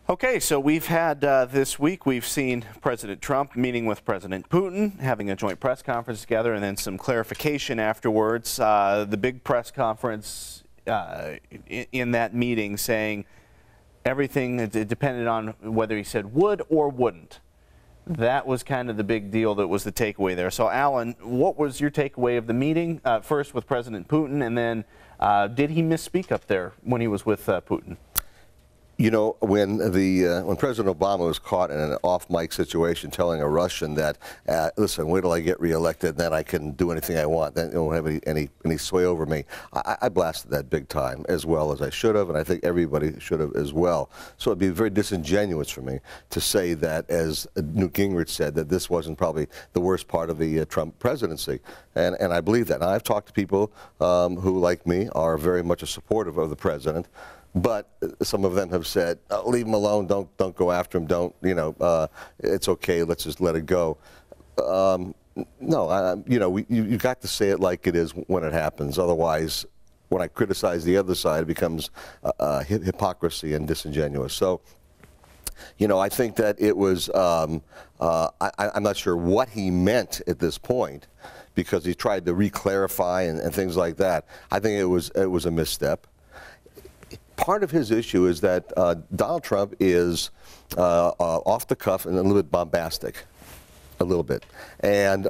Okay, so we've had this week, we've seen President Trump meeting with President Putin, having a joint press conference together, and then some clarification afterwards. The big press conference in that meeting saying everything depended on whether he said would or wouldn't. That was kind of the big deal that was the takeaway there. So, Alan, what was your takeaway of the meeting, first with President Putin, and then did he misspeak up there when he was with Putin? You know, when President Obama was caught in an off-mic situation telling a Russian that, listen, wait till I get reelected, then I can do anything I want, then you won't have any sway over me, I blasted that big time, as well as I should have, and I think everybody should have as well. So it'd be very disingenuous for me to say that, as Newt Gingrich said, that this wasn't probably the worst part of the Trump presidency. And I believe that. Now, I've talked to people who, like me, are very much supportive of the president. But some of them have said, oh, leave him alone, don't go after him, don't, you know, it's okay, let's just let it go. No, you know, you got to say it like it is when it happens. Otherwise, when I criticize the other side, it becomes hypocrisy and disingenuous. So, you know, I think that it was, I'm not sure what he meant at this point, because he tried to re-clarify and things like that. I think it was a misstep. Part of his issue is that Donald Trump is off the cuff and a little bit bombastic, a little bit, and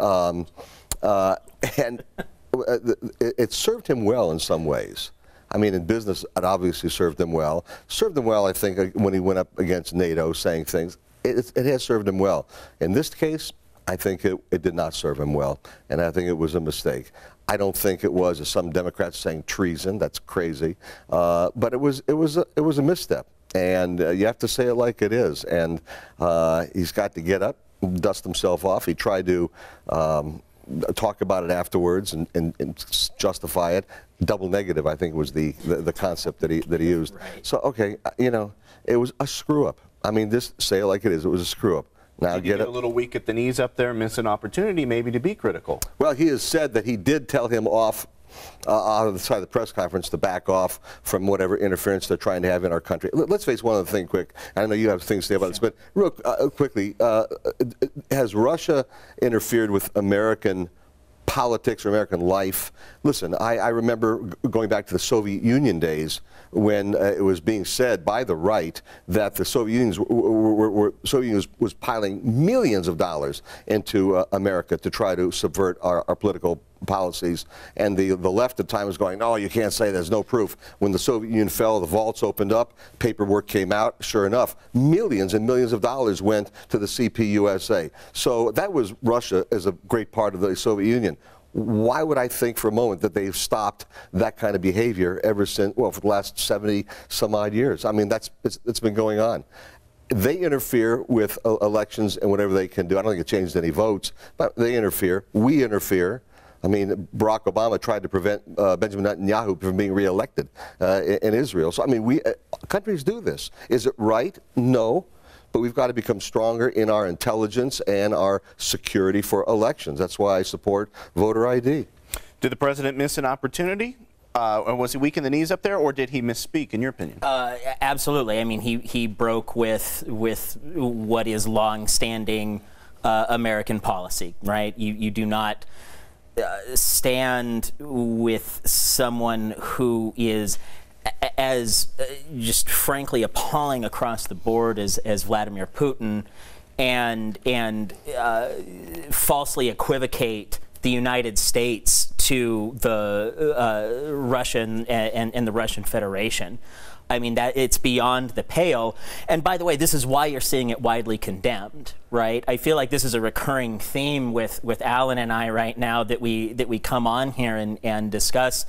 it served him well in some ways. I mean, in business, it obviously served him well. Served him well, I think, when he went up against NATO, saying things. It has served him well. In this case, I think it did not serve him well, and I think it was a mistake. I don't think it was, as some Democrats saying, treason. That's crazy. But it was a misstep, and you have to say it like it is. And he's got to get up, dust himself off. He tried to talk about it afterwards and justify it. Double negative, I think, was the concept that he used. Right. So okay, you know, it was a screw up. I mean, just say it like it is. It was a screw up. Now get a little weak at the knees up there, miss an opportunity maybe to be critical. Well, he has said that he did tell him off out of the side of the press conference to back off from whatever interference they're trying to have in our country. Let's face one other thing quick. I know you have things to say about this, but real quickly, has Russia interfered with American politics or American life? Listen, I remember going back to the Soviet Union days when it was being said by the right that the Soviet Union was piling millions of dollars into America to try to subvert our political policies, and the left at the time was going, no, you can't say there's no proof. When the Soviet Union fell, the vaults opened up, paperwork came out, sure enough, millions and millions of dollars went to the CPUSA. So that was Russia as a great part of the Soviet Union. Why would I think for a moment that they've stopped that kind of behavior ever since, well, for the last 70 some odd years? I mean, it's been going on. They interfere with elections and whatever they can do. I don't think it changed any votes, but they interfere. We interfere. I mean, Barack Obama tried to prevent Benjamin Netanyahu from being reelected in Israel. So, I mean, countries do this. Is it right? No. But we've got to become stronger in our intelligence and our security for elections. That's why I support voter ID. Did the president miss an opportunity? Or was he weak in the knees up there, or did he misspeak, in your opinion? Absolutely. I mean, he broke with what is long-standing American policy, right? You do not stand with someone who is as just frankly appalling across the board as Vladimir Putin, and falsely equivocate the United States to the Russian and the Russian Federation. I mean, that it's beyond the pale. And by the way, this is why you're seeing it widely condemned, right? I feel like this is a recurring theme with Alan and I right now, that we come on here and discuss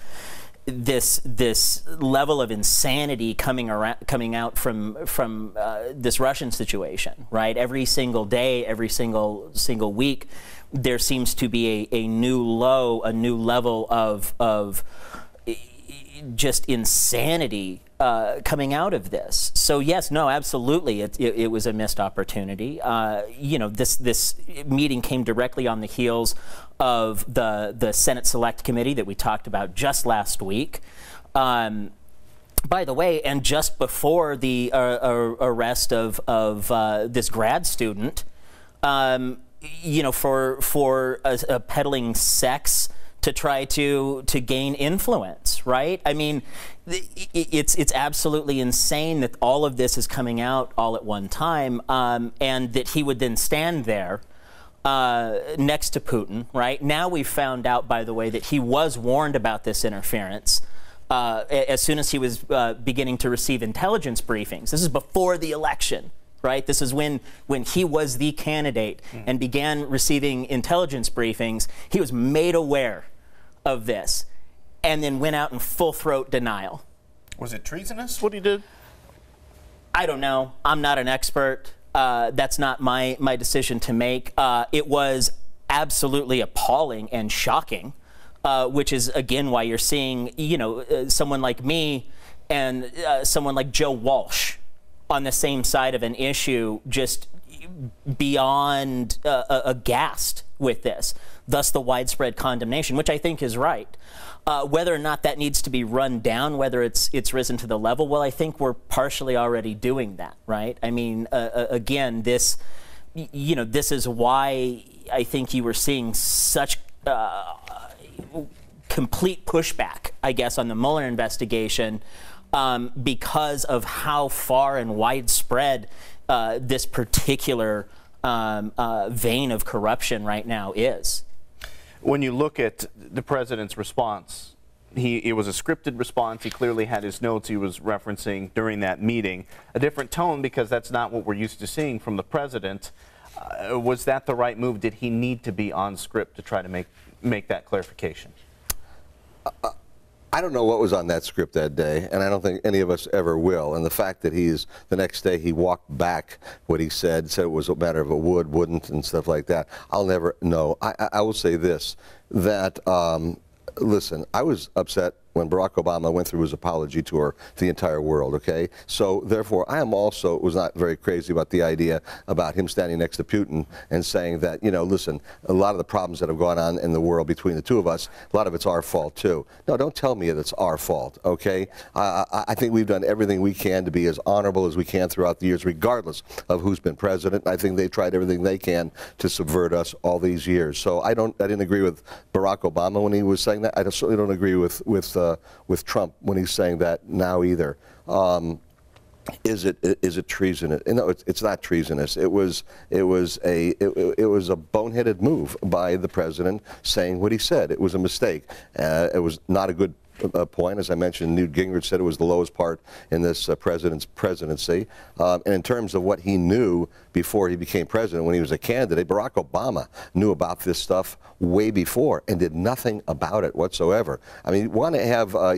this level of insanity coming out from this Russian situation, right? Every single day, every single week, there seems to be a new low, a new level of just insanity coming out of this. So yes, no, absolutely, it was a missed opportunity. You know, this meeting came directly on the heels of the Senate Select Committee that we talked about just last week. by the way, and just before the arrest of this grad student, you know, for peddling sex to try to gain influence, right? I mean, it's absolutely insane that all of this is coming out all at one time, and that he would then stand there next to Putin, right? Now we've found out, by the way, that he was warned about this interference as soon as he was beginning to receive intelligence briefings. This is before the election, right? This is when he was the candidate and began receiving intelligence briefings. He was made aware of this and then went out in full-throat denial. Was it treasonous what he did? I don't know. I'm not an expert. That's not my decision to make. It was absolutely appalling and shocking, which is, again, why you're seeing, you know, someone like me and someone like Joe Walsh on the same side of an issue, just beyond aghast with this. Thus the widespread condemnation, which I think is right. Whether or not that needs to be run down, whether it's risen to the level, well, I think we're partially already doing that, right? I mean, again, this, you know, this is why I think you were seeing such complete pushback, I guess, on the Mueller investigation, because of how far and widespread this particular vein of corruption right now is. When you look at the president's response, it was a scripted response. He clearly had his notes he was referencing during that meeting. A different tone, because that's not what we're used to seeing from the president. Was that the right move? Did he need to be on script to try to make that clarification? I don't know what was on that script that day, and I don't think any of us ever will. And the fact that the next day he walked back what he said it was a matter of a would, wouldn't, and stuff like that, I'll never know. I will say this, that, listen, I was upset when Barack Obama went through his apology tour to the entire world, okay? So, therefore, I was not very crazy about the idea about him standing next to Putin and saying that, you know, listen, a lot of the problems that have gone on in the world between the two of us, a lot of it's our fault, too. No, don't tell me that it's our fault, okay? I think we've done everything we can to be as honorable as we can throughout the years, regardless of who's been president. I think they've tried everything they can to subvert us all these years. So I didn't agree with Barack Obama when he was saying that. I certainly don't agree with Trump when he's saying that now either. Is it treasonous? No, it's not treasonous. It was a boneheaded move by the president saying what he said. It was a mistake. It was not a good point. As I mentioned, Newt Gingrich said it was the lowest part in this president's presidency. And in terms of what he knew before he became president, when he was a candidate, Barack Obama knew about this stuff way before and did nothing about it whatsoever. I mean,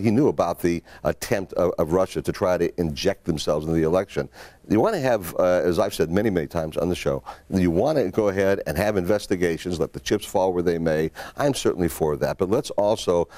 he knew about the attempt of Russia to try to inject themselves into the election. You want to have, as I've said many, many times on the show, you want to go ahead and have investigations, let the chips fall where they may. I'm certainly for that. But let's also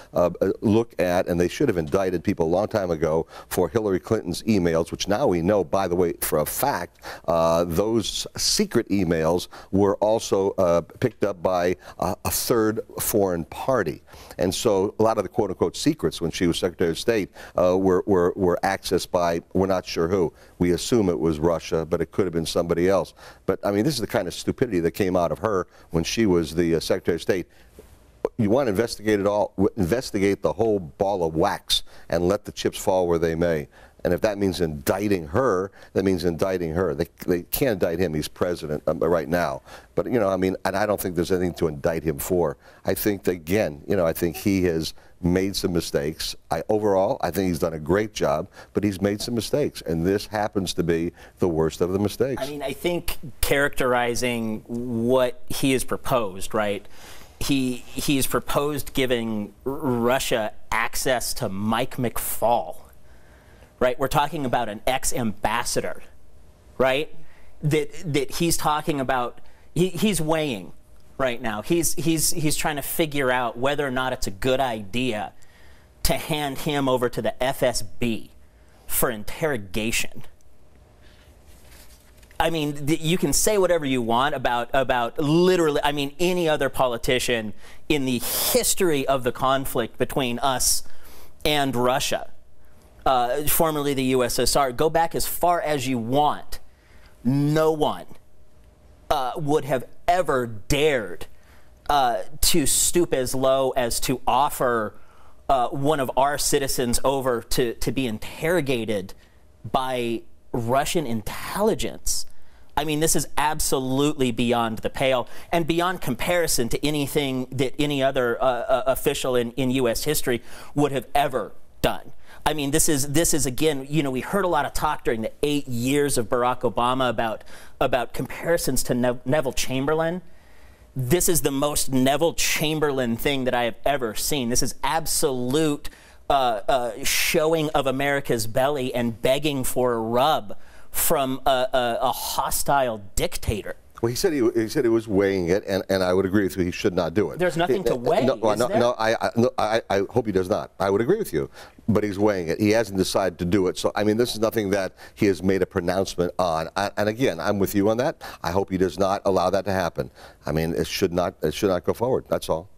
look at, and they should have indicted people a long time ago for Hillary Clinton's emails, which now we know, by the way, for a fact, those secret emails were also picked up by a third foreign party. And so a lot of the quote-unquote secrets when she was Secretary of State were accessed by, we're not sure who. We assume it was Russia, but it could have been somebody else. But, I mean, this is the kind of stupidity that came out of her when she was the Secretary of State. You want to investigate it all, investigate the whole ball of wax and let the chips fall where they may. And if that means indicting her, that means indicting her. They can't indict him. He's president right now. But, you know, I mean, and I don't think there's anything to indict him for. I think, again, you know, I think he has made some mistakes. Overall, I think he's done a great job, but he's made some mistakes. And this happens to be the worst of the mistakes. I mean, I think characterizing what he has proposed, right? He's proposed giving Russia access to Mike McFaul. Right, we're talking about an ex-ambassador, right? That he's talking about. He's weighing right now. He's trying to figure out whether or not it's a good idea to hand him over to the FSB for interrogation. I mean, you can say whatever you want about literally. I mean, any other politician in the history of the conflict between us and Russia. formerly the USSR. Go back as far as you want. No one would have ever dared to stoop as low as to offer one of our citizens over to be interrogated by Russian intelligence. I mean, this is absolutely beyond the pale and beyond comparison to anything that any other official in U.S. history would have ever done. I mean, this is again, you know, we heard a lot of talk during the 8 years of Barack Obama about comparisons to Neville Chamberlain. This is the most Neville Chamberlain thing that I have ever seen. This is absolute showing of America's belly and begging for a rub from a hostile dictator. Well, he said he was weighing it, and I would agree with you. He should not do it. There's nothing to weigh. I hope he does not. I would agree with you, but he's weighing it. He hasn't decided to do it. So I mean, this is nothing that he has made a pronouncement on. And again, I'm with you on that. I hope he does not allow that to happen. I mean, it should not go forward. That's all.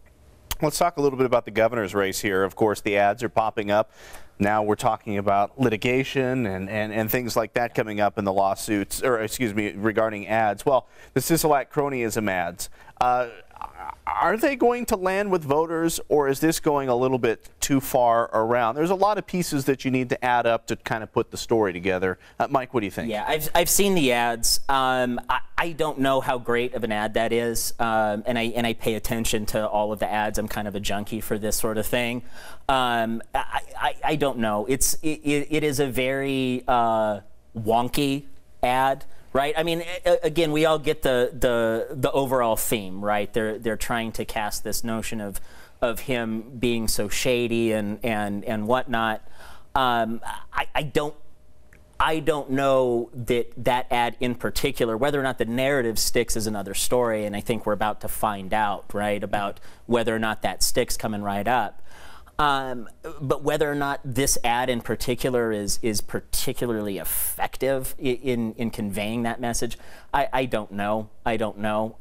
Let's talk a little bit about the governor's race here. Of course, the ads are popping up. Now we're talking about litigation and things like that coming up in the lawsuits, or excuse me, regarding ads. Well, the Sisolak cronyism ads, are they going to land with voters, or is this going a little bit too far around? There's a lot of pieces that you need to add up to kind of put the story together. Mike, what do you think? Yeah, I've seen the ads. I don't know how great of an ad that is, and I pay attention to all of the ads. I'm kind of a junkie for this sort of thing. I don't know. It is a very wonky ad. Right. I mean, again, we all get the overall theme, right? They're trying to cast this notion of him being so shady and whatnot. I don't know that ad in particular. Whether or not the narrative sticks is another story, and I think we're about to find out, right, about whether or not that sticks coming right up. But whether or not this ad in particular is particularly effective in conveying that message, I don't know. I don't know.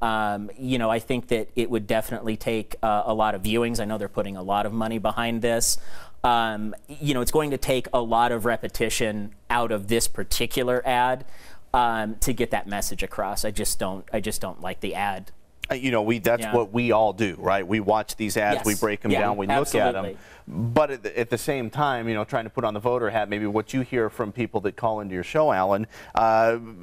You know, I think that it would definitely take a lot of viewings. I know they're putting a lot of money behind this. You know, it's going to take a lot of repetition out of this particular ad to get that message across. I just don't like the ad. You know, that's what we all do, right? We watch these ads, we break them down, we look at them. But at the same time, you know, trying to put on the voter hat, maybe what you hear from people that call into your show, Alan,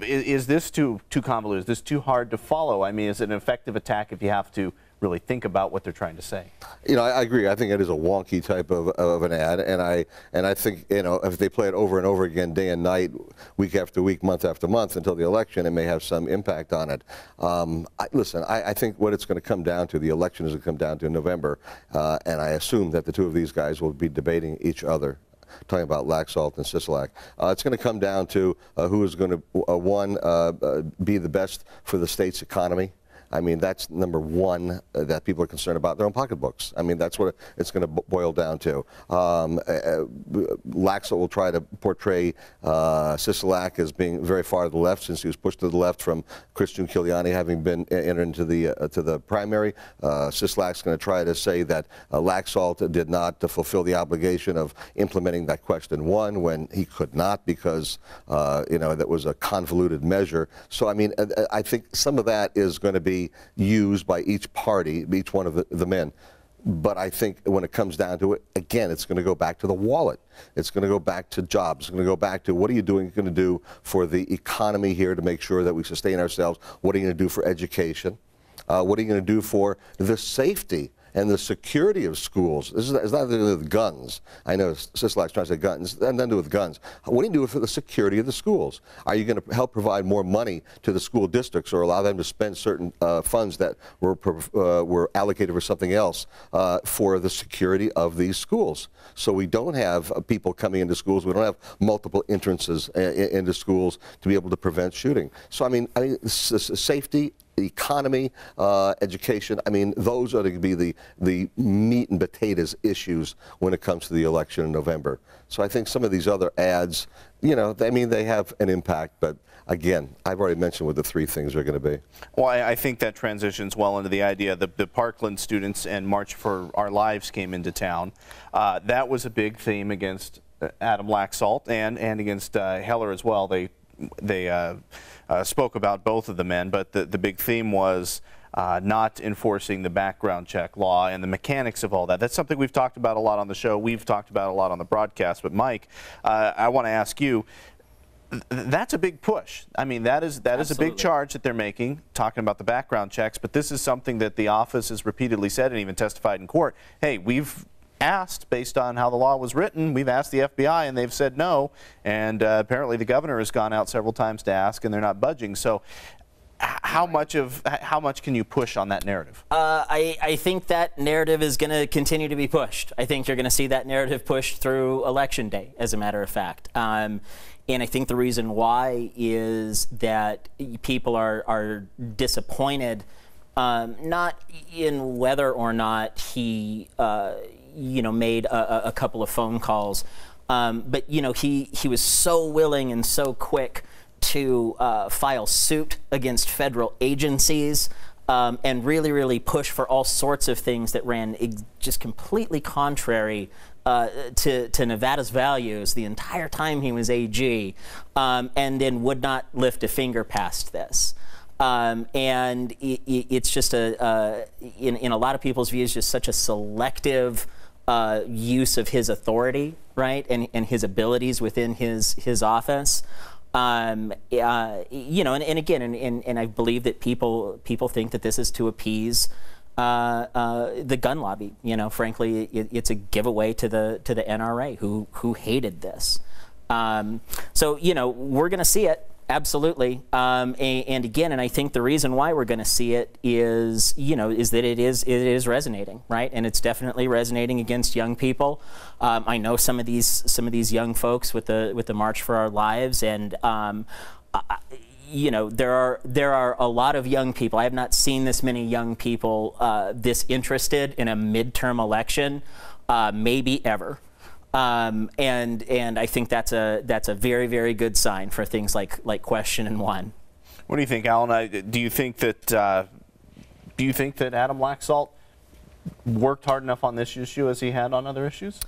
is this too convoluted? Is this too hard to follow? I mean, is it an effective attack if you have to really think about what they're trying to say? You know, I agree. I think it is a wonky type of an ad, and I think, you know, if they play it over and over again, day and night, week after week, month after month, until the election, it may have some impact on it. Listen, I think what it's going to come down to, the election is going to come down to in November, and I assume that the two of these guys will be debating each other, talking about Laxalt and Sisolak. It's going to come down to who is going to, be the best for the state's economy. I mean, that's number one that people are concerned about, their own pocketbooks. I mean, that's what it's going to boil down to. Laxalt will try to portray Sisolak as being very far to the left, since he was pushed to the left from Christian Giuliani having been entered into the primary. Sisolak's going to try to say that Laxalt did not fulfill the obligation of implementing that question one when he could not, because you know, that was a convoluted measure. So I mean, I think some of that is going to be used by each party, each one of the men. But I think when it comes down to it, again, it's going to go back to the wallet. It's going to go back to jobs. It's going to go back to what are you going to do for the economy here to make sure that we sustain ourselves? What are you going to do for education? What are you going to do for the safety and the security of schools? It's not to do with guns. I know Sisolak's trying to say guns. It's nothing to do with guns. What do you do for the security of the schools? Are you going to help provide more money to the school districts, or allow them to spend certain funds that were allocated for something else for the security of these schools? So we don't have people coming into schools. We don't have multiple entrances into schools to be able to prevent shooting. So I mean safety, economy, education, I mean, those are going to be the meat and potatoes issues when it comes to the election in November. So I think some of these other ads, you know, they have an impact, but again, I've already mentioned what the three things are going to be. Well, I think that transitions well into the idea that the Parkland students and March for Our Lives came into town. That was a big theme against Adam Laxalt and against Heller as well. They spoke about both of the men, but the big theme was not enforcing the background check law and the mechanics of all that. That's something we've talked about a lot on the show. We've talked about a lot on the broadcast. But Mike, I want to ask you, that's a big push. I mean, that is a big charge that they're making, talking about the background checks. But this is something that the office has repeatedly said and even testified in court. Hey, we've asked, based on how the law was written, we've asked the FBI and they've said no. And apparently the governor has gone out several times to ask and they're not budging. So how much can you push on that narrative? I think that narrative is going to continue to be pushed. I think you're going to see that narrative pushed through Election Day, as a matter of fact. And I think the reason why is that people are disappointed, not in whether or not he, made a couple of phone calls, but he was so willing and so quick to file suit against federal agencies and really push for all sorts of things that ran just completely contrary to Nevada's values the entire time he was AG, and then would not lift a finger past this. And it's just in a lot of people's views, just such a selective use of his authority, right, and his abilities within his office. And again, I believe that people think that this is to appease the gun lobby. Frankly, it's a giveaway to the NRA who hated this. So we're going to see it. Absolutely, and again, and I think the reason why we're going to see it is that it is resonating, right? And it's definitely resonating against young people. I know some of these young folks with the March for Our Lives, and there are a lot of young people. I have not seen this many young people this interested in a midterm election, maybe ever. And I think that's a very, very good sign for things like Question and One. What do you think, Alan? Do you think that Adam Laxalt worked hard enough on this issue as he had on other issues?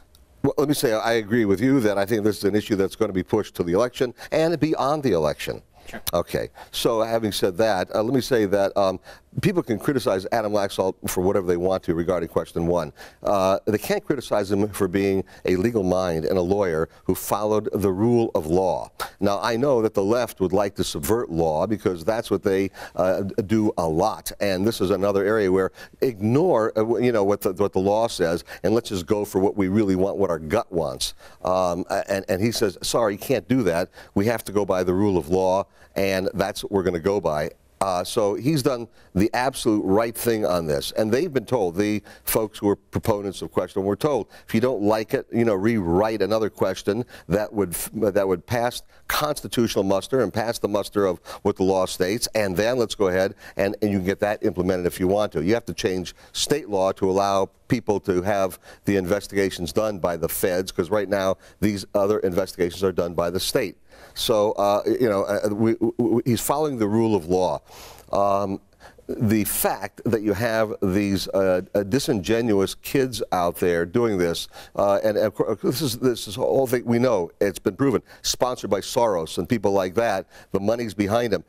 Well, let me say I agree with you that I think this is an issue that's going to be pushed to the election and beyond the election. Sure. Okay. So having said that, let me say that people can criticize Adam Laxalt for whatever they want to regarding Question One. They can't criticize him for being a legal mind and a lawyer who followed the rule of law. Now, I know that the left would like to subvert law because that's what they do a lot. And this is another area where ignore what the law says and let's just go for what we really want, what our gut wants. And he says, sorry, you can't do that. We have to go by the rule of law, and that's what we're going to go by. So he's done the absolute right thing on this, and they've been told, the folks who are proponents of Question were told, if you don't like it, rewrite another question that would pass constitutional muster and pass the muster of what the law states, and then let's go ahead and you can get that implemented if you want to. You have to change state law to allow people to have the investigations done by the feds, because right now these other investigations are done by the state. So, he's following the rule of law. The fact that you have these disingenuous kids out there doing this, and of course, this is all thing we know. It's been proven, sponsored by Soros and people like that. The money's behind them.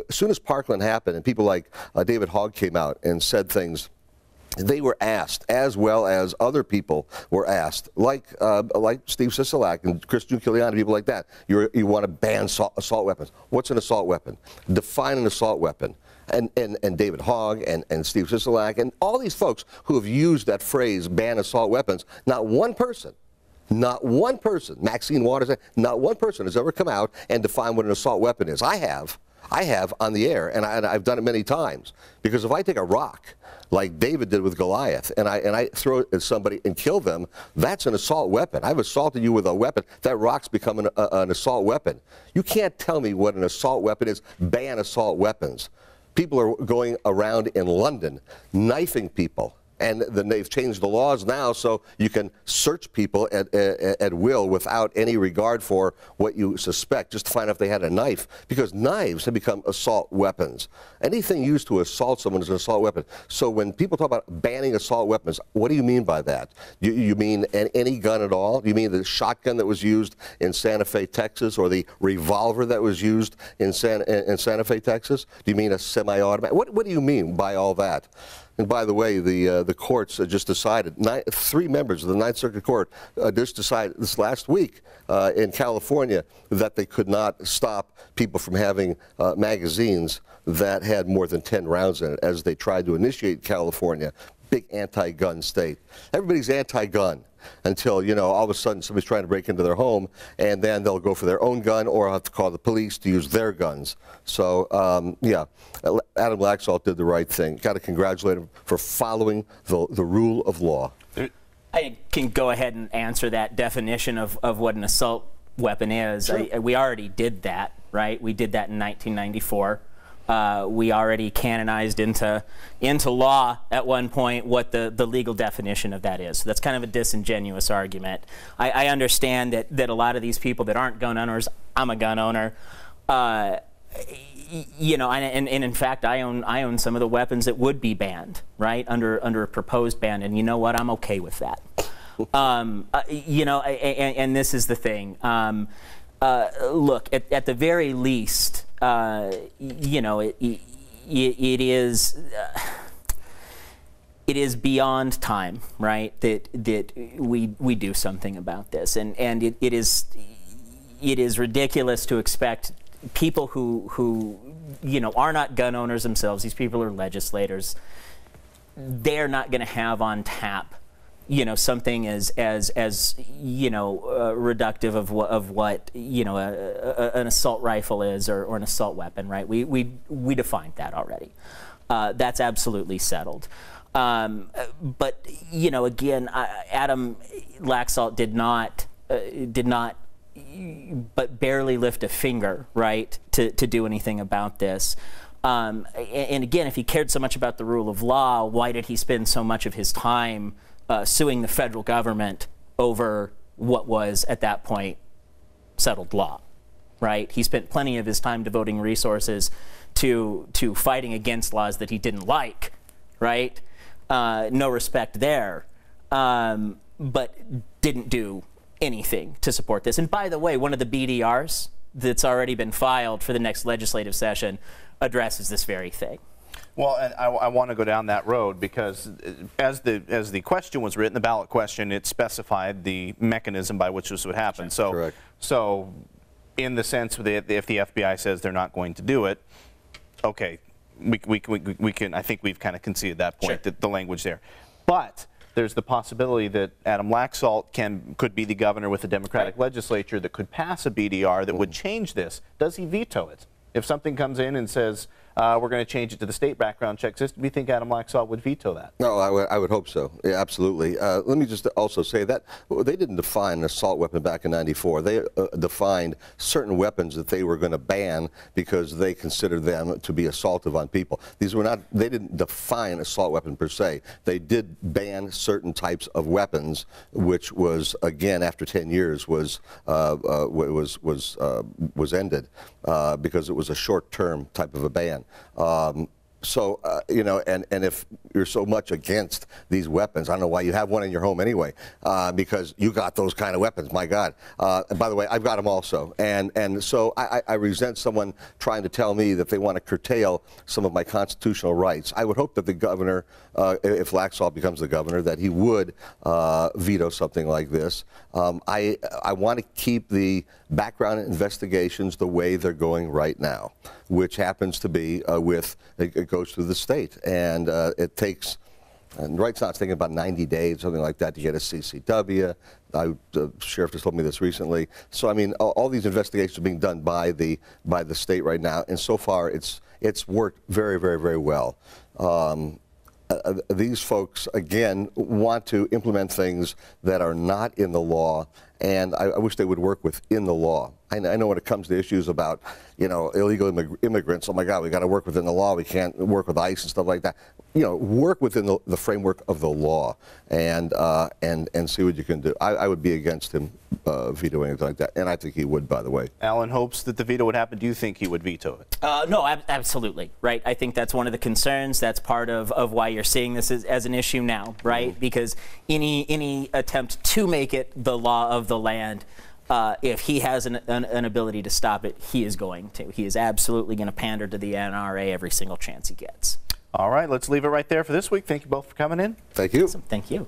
As soon as Parkland happened, and people like David Hogg came out and said things, they were asked, as well as other people were asked, like Steve Sisolak and Christian Giuliani, people like that. You want to ban assault weapons. What's an assault weapon? Define an assault weapon. And David Hogg and Steve Sisolak and all these folks who have used that phrase, ban assault weapons, not one person, Maxine Waters, not one person has ever come out and defined what an assault weapon is. I have on the air, and I've done it many times. Because if I take a rock, like David did with Goliath, and I throw it at somebody and kill them, that's an assault weapon. I've assaulted you with a weapon. That rock's become an assault weapon. You can't tell me what an assault weapon is. Ban assault weapons. People are going around in London knifing people And then they've changed the laws now so you can search people at will without any regard for what you suspect, just to find out if they had a knife, because knives have become assault weapons. Anything used to assault someone is an assault weapon. So when people talk about banning assault weapons, what do you mean by that? You mean any gun at all? You mean the shotgun that was used in Santa Fe, Texas, or the revolver that was used in Santa Fe, Texas? Do you mean a semi-automatic? What do you mean by all that? And by the way, the courts just decided, 3 members of the Ninth Circuit Court just decided this last week in California that they could not stop people from having magazines that had more than 10 rounds in it as they tried to initiate California. Big anti-gun state. Everybody's anti-gun until, you know, all of a sudden somebody's trying to break into their home, and then they'll go for their own gun or have to call the police to use their guns. So, yeah, Adam Laxalt did the right thing. Got to congratulate him for following the rule of law. I can go ahead and answer that definition of what an assault weapon is. Sure. We already did that, right? We did that in 1994. We already canonized into law at one point what the legal definition of that is. So that's kind of a disingenuous argument. I understand that a lot of these people that aren't gun owners, I'm a gun owner, you know, and in fact, I own some of the weapons that would be banned, right, under a proposed ban, and you know what, I'm okay with that. You know, and this is the thing. Look, at the very least, you know, it is beyond time, right? That we do something about this, and it is ridiculous to expect people who you know are not gun owners themselves. These people are legislators. They're not going to have on tap, you know, something as you know reductive of what you know an assault rifle is or an assault weapon, right? We defined that already. That's absolutely settled. But you know, again, Adam Laxalt did not but barely lift a finger, right, to do anything about this. And again, if he cared so much about the rule of law, why did he spend so much of his time suing the federal government over what was, at that point, settled law, right? He spent plenty of his time devoting resources to fighting against laws that he didn't like, right? No respect there, but didn't do anything to support this. And by the way, one of the BDRs that's already been filed for the next legislative session addresses this very thing. Well, and I want to go down that road because as the question was written, the ballot question, it specified the mechanism by which this would happen. So, correct. So in the sense that if the FBI says they're not going to do it, okay, we can, I think we've kind of conceded that point, sure, that the language there. But there's the possibility that Adam Laxalt could be the governor with the Democratic legislature that could pass a BDR that would change this. Does he veto it? If something comes in and says, we're going to change it to the state background check system, do you think Adam Laxalt would veto that? No, I would hope so. Yeah, absolutely. Let me just also say that they didn't define an assault weapon back in '94. They defined certain weapons that they were going to ban because they considered them to be assaultive on people. These were not. They didn't define assault weapon per se. They did ban certain types of weapons, which was again after 10 years was ended because it was a short-term type of a ban. So, you know, and if you're so much against these weapons, I don't know why you have one in your home anyway, because you got those kind of weapons, my God. And by the way, I've got them also. And so I resent someone trying to tell me that they want to curtail some of my constitutional rights. I would hope that the governor, if Laxalt becomes the governor, that he would veto something like this. I want to keep the background investigations the way they're going right now, which happens to be it goes through the state, and it takes, and right now it's taking about 90 days, something like that, to get a CCW. The sheriff just told me this recently. So I mean, all these investigations are being done by the state right now, and so far it's worked very, very, very well. These folks, again, want to implement things that are not in the law, and I wish they would work within the law. I know when it comes to issues about, illegal immigrants, oh my God, we got to work within the law. We can't work with ICE and stuff like that. Work within the framework of the law and see what you can do. I would be against him vetoing anything like that, and I think he would, by the way. Alan hopes that the veto would happen. Do you think he would veto it? No, absolutely, right? I think that's one of the concerns. That's part of why you're seeing this as an issue now, right? Because any attempt to make it the law of the land, if he has an ability to stop it, he is going to. He is absolutely going to pander to the NRA every single chance he gets. All right, let's leave it right there for this week. Thank you both for coming in. Thank you. Awesome. Thank you.